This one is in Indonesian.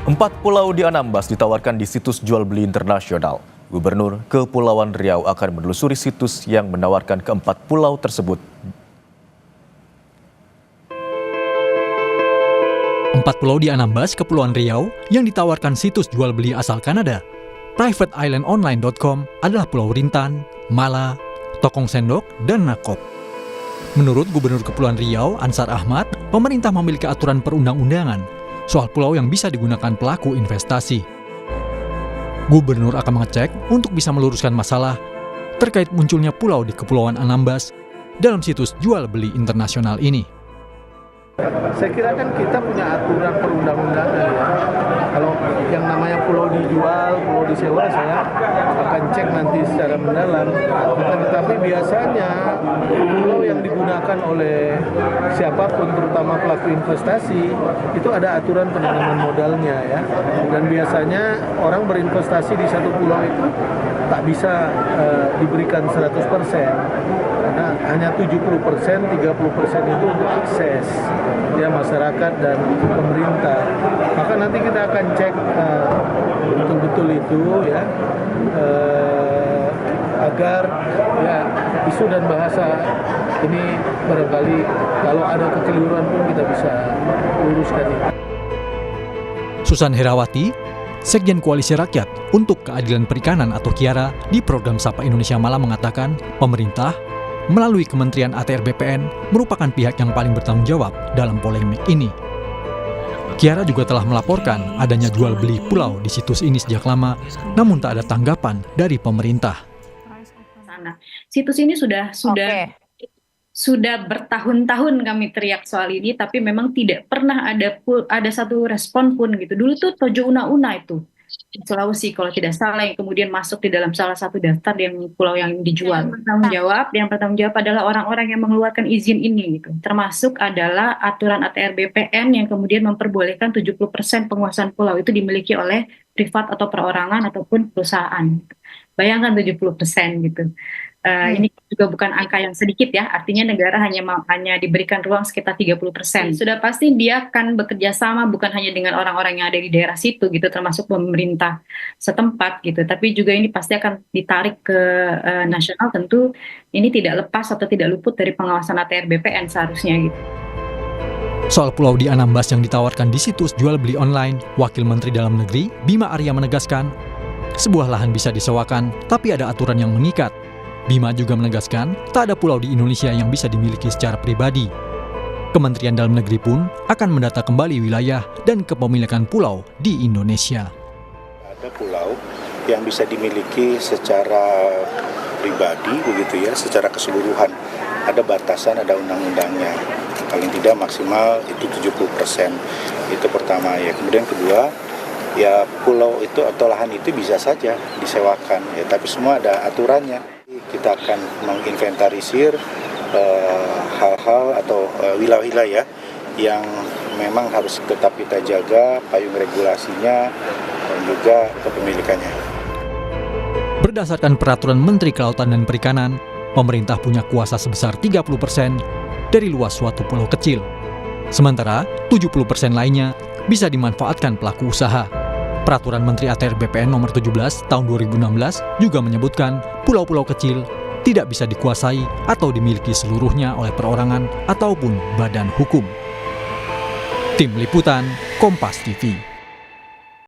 4 pulau di Anambas ditawarkan di situs jual beli internasional. Gubernur Kepulauan Riau akan menelusuri situs yang menawarkan keempat pulau tersebut. 4 pulau di Anambas, Kepulauan Riau yang ditawarkan situs jual beli asal Kanada, privateislandonline.com adalah Pulau Rintan, Mala, Tokong Sendok, dan Nakop. Menurut Gubernur Kepulauan Riau, Ansar Ahmad, pemerintah memiliki aturan perundang-undangan soal pulau yang bisa digunakan pelaku investasi. Gubernur akan mengecek untuk bisa meluruskan masalah terkait munculnya pulau di Kepulauan Anambas dalam situs jual beli internasional ini. Saya kira kan kita punya aturan perundang-undangan ya. Kalau yang namanya pulau dijual, pulau disewa, saya akan cek nanti secara mendalam. Tetapi biasanya pulau yang digunakan oleh siapapun, terutama pelaku investasi, itu ada aturan penanaman modalnya ya. Dan biasanya orang berinvestasi di satu pulau itu tak bisa diberikan 100%. Karena hanya 70%, 30% itu untuk akses ya masyarakat dan pemerintah. Maka nanti kita akan cek betul-betul itu ya agar ya isu dan bahasa ini barangkali kalau ada kekeliruan pun kita bisa luruskan itu. Susan Herawati, Sekjen Koalisi Rakyat untuk Keadilan Perikanan atau KIARA di program Sapa Indonesia Malam mengatakan pemerintah melalui Kementerian ATR BPN merupakan pihak yang paling bertanggung jawab dalam polemik ini. KIARA juga telah melaporkan adanya jual beli pulau di situs ini sejak lama, namun tak ada tanggapan dari pemerintah. Situs ini sudah bertahun-tahun kami teriak soal ini, tapi memang tidak pernah ada satu respon pun gitu. Dulu tuh Tojo Una-Una itu Sulawesi kalau tidak salah yang kemudian masuk di dalam salah satu daftar yang pulau yang dijual. Yang bertanggung jawab adalah orang-orang yang mengeluarkan izin ini gitu. Termasuk adalah aturan ATR BPN yang kemudian memperbolehkan 70% penguasaan pulau itu dimiliki oleh privat atau perorangan ataupun perusahaan. Bayangkan 70% gitu. Ini juga bukan angka yang sedikit ya, artinya negara hanya diberikan ruang sekitar 30%. Sudah pasti dia akan bekerja sama bukan hanya dengan orang-orang yang ada di daerah situ gitu, termasuk pemerintah setempat gitu, tapi juga ini pasti akan ditarik ke nasional. Tentu ini tidak lepas atau tidak luput dari pengawasan ATR BPN seharusnya gitu. Soal pulau di Anambas yang ditawarkan di situs jual beli online, Wakil Menteri Dalam Negeri Bima Arya menegaskan, sebuah lahan bisa disewakan, tapi ada aturan yang mengikat. Bima juga menegaskan, tak ada pulau di Indonesia yang bisa dimiliki secara pribadi. Kementerian Dalam Negeri pun akan mendata kembali wilayah dan kepemilikan pulau di Indonesia. Ada pulau yang bisa dimiliki secara pribadi, begitu ya, secara keseluruhan. Ada batasan, ada undang-undangnya. Paling tidak maksimal itu 70%. Itu pertama ya. Kemudian kedua, ya pulau itu atau lahan itu bisa saja disewakan ya, tapi semua ada aturannya. Kita akan menginventarisir hal-hal atau wilayah-wilayah yang memang harus tetap kita jaga payung regulasinya dan juga kepemilikannya. Berdasarkan peraturan Menteri Kelautan dan Perikanan, pemerintah punya kuasa sebesar 30% dari luas suatu pulau kecil. Sementara 70% lainnya bisa dimanfaatkan pelaku usaha. Peraturan Menteri ATR BPN nomor 17 tahun 2016 juga menyebutkan pulau-pulau kecil tidak bisa dikuasai atau dimiliki seluruhnya oleh perorangan ataupun badan hukum. Tim Liputan, Kompas TV.